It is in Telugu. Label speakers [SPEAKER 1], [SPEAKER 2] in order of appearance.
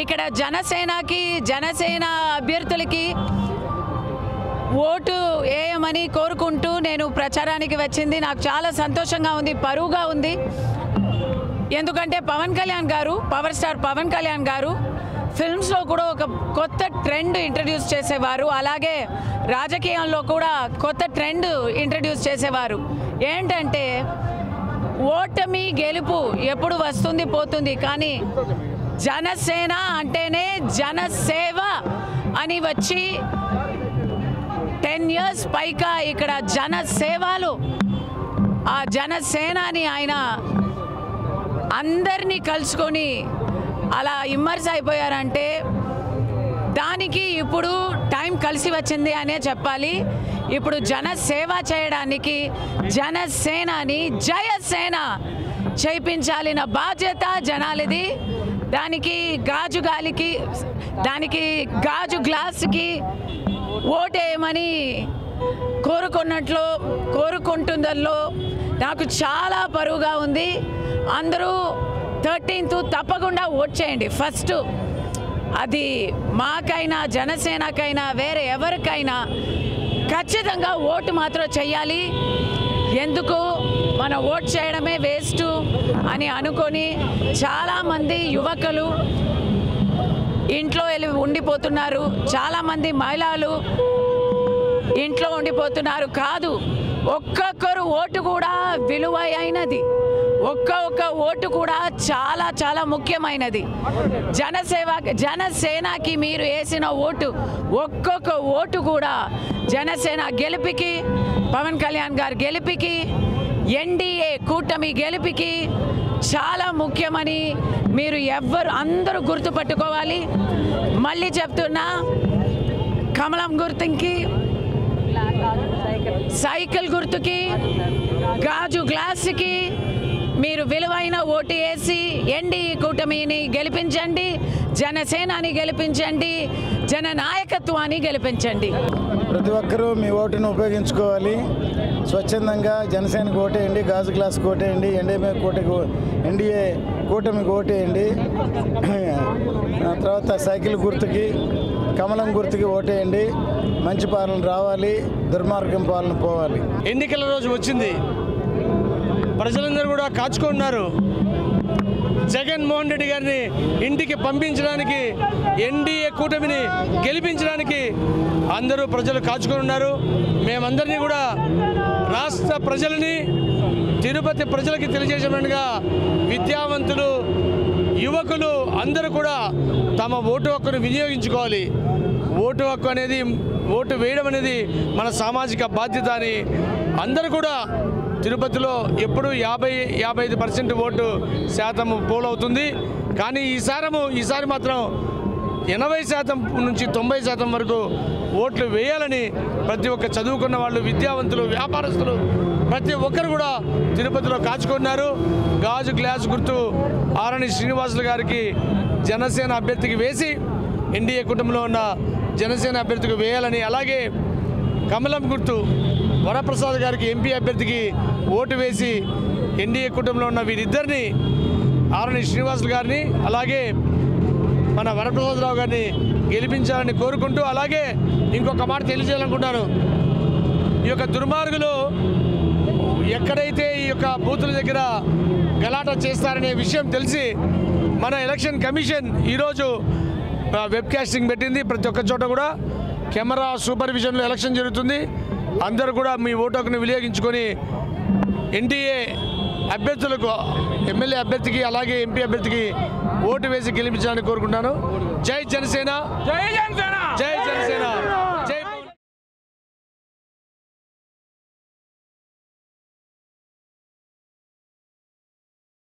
[SPEAKER 1] ఇక్కడ జనసేన అభ్యర్థులకి ఓటు వేయమని కోరుకుంటూ నేను ప్రచారానికి వచ్చింది. నాకు చాలా సంతోషంగా ఉంది, పరువుగా ఉంది. ఎందుకంటే పవర్ స్టార్ పవన్ కళ్యాణ్ గారు ఫిల్మ్స్లో కూడా ఒక కొత్త ట్రెండ్ ఇంట్రడ్యూస్ చేసేవారు. అలాగే రాజకీయంలో కూడా కొత్త ట్రెండ్ ఇంట్రడ్యూస్ చేసేవారు. ఏంటంటే ఓటమి గెలుపు ఎప్పుడు వస్తుంది పోతుంది, కానీ జనసేన అంటేనే జనసేవ అని వచ్చి 10 years పైగా ఇక్కడ జనసేవలు ఆ జనసేనని ఆయన అందరినీ కలుసుకొని అలా ఇమ్మర్స్ అయిపోయారంటే దానికి ఇప్పుడు టైం కలిసి వచ్చింది అనే చెప్పాలి. ఇప్పుడు జనసేవ చేయడానికి జనసేనని జయసేన చేయించాలిన బాధ్యత జనాలది. దానికి గాజు గ్లాస్కి ఓటేయమని కోరుకుంటుందో నాకు చాలా పరువుగా ఉంది. అందరూ 13th తప్పకుండా ఓట్ చేయండి. ఫస్ట్ అది మాకైనా జనసేనకైనా వేరే ఎవరికైనా ఖచ్చితంగా ఓటు మాత్రం చెయ్యాలి. ఎందుకు మన ఓట్ చేయడమే వేస్ట్ అని అనుకొని చాలామంది యువకులు ఇంట్లో ఉండిపోతున్నారు, చాలామంది మహిళలు ఇంట్లో ఉండిపోతున్నారు. కాదు, ఒక్కొక్కరు ఓటు కూడా విలువైనది, ఒక్క ఓటు కూడా చాలా చాలా ముఖ్యమైనది. జనసేనకి మీరు వేసిన ఓటు ఒక్కొక్క ఓటు కూడా జనసేన గెలుపుకి, పవన్ కళ్యాణ్ గారి గెలుపుకి, ఎన్డీఏ కూటమి గెలుపుకి చాలా ముఖ్యమని మీరు అందరూ గుర్తుపట్టుకోవాలి. మళ్ళీ చెప్తున్నా, కమలం గుర్తుకి, సైకిల్ గుర్తుకి, గాజు గ్లాసుకి మీరు విలువైన ఓటు వేసి ఎన్డీఏ కూటమిని గెలిపించండి, జనసేనని గెలిపించండి, జననాయకత్వాన్ని గెలిపించండి.
[SPEAKER 2] ప్రతి ఒక్కరూ మీ ఓటును ఉపయోగించుకోవాలి. స్వచ్ఛందంగా జనసేనకు ఓటేయండి, గాజు గ్లాస్కి ఓటేయండి, ఎన్డీఏ కూటమికి ఓటేయండి. తర్వాత సైకిల్ గుర్తుకి, కమలం గుర్తుకి ఓటేయండి. మంచి పాలన రావాలి, దుర్మార్గం పాలన పోవాలి.
[SPEAKER 3] ఎన్నికల రోజు వచ్చింది, ప్రజలందరూ కూడా కాచుకున్నారు. జగన్మోహన్ రెడ్డి గారిని ఇంటికి పంపించడానికి, ఎన్డీఏ కూటమిని గెలిపించడానికి అందరూ ప్రజలు కాచుకొని ఉన్నారు. మేమందరినీ కూడా రాష్ట్ర ప్రజలని, తిరుపతి ప్రజలకి తెలియజేసినట్టుగా విద్యావంతులు, యువకులు అందరూ కూడా తమ ఓటు హక్కును వినియోగించుకోవాలి. ఓటు హక్కు అనేది, ఓటు వేయడం అనేది మన సామాజిక బాధ్యత అని అందరూ కూడా తిరుపతిలో ఎప్పుడు 50-55% ఓటు శాతం పోలవుతుంది. కానీ ఈసారి మాత్రం 80% నుంచి 90% వరకు ఓట్లు వేయాలని ప్రతి ఒక్క చదువుకున్న వాళ్ళు, విద్యావంతులు, వ్యాపారస్తులు ప్రతి ఒక్కరు కూడా తిరుపతిలో కాచుకున్నారు. గాజు గ్లాస్ గుర్తు ఆరణి శ్రీనివాసులు గారికి జనసేన అభ్యర్థికి వేసి, ఎన్డీఏ కుటుంబంలో ఉన్న జనసేన అభ్యర్థికి వేయాలని, అలాగే కమలం గుర్తు వరప్రసాద్ గారికి ఎంపీ అభ్యర్థికి ఓటు వేసి ఎన్డీఏ కుటుంబంలో ఉన్న వీరిద్దరిని, ఆరణి శ్రీనివాసులు గారిని అలాగే మన వరప్రసాదరావు గారిని గెలిపించాలని కోరుకుంటూ, అలాగే ఇంకొక మాట తెలియజేయాలనుకుంటాను. ఈ యొక్క దుర్మార్గులు ఎక్కడైతే ఈ యొక్క బూతుల దగ్గర గలాట చేస్తారనే విషయం తెలిసి మన ఎలక్షన్ కమిషన్ ఈరోజు వెబ్ కాస్టింగ్ పెట్టింది. ప్రతి ఒక్క చోట కూడా కెమెరా సూపర్విజన్లో ఎలక్షన్ జరుగుతుంది. అందరూ కూడా మీ ఓటు హక్కును వినియోగించుకొని ఎన్డీఏ అభ్యర్థులకు, ఎమ్మెల్యే అభ్యర్థికి అలాగే ఎంపీ అభ్యర్థికి ఓటు వేసి గెలిపించాలని కోరుకుంటున్నాను. జై జనసేన, జై జనసేన.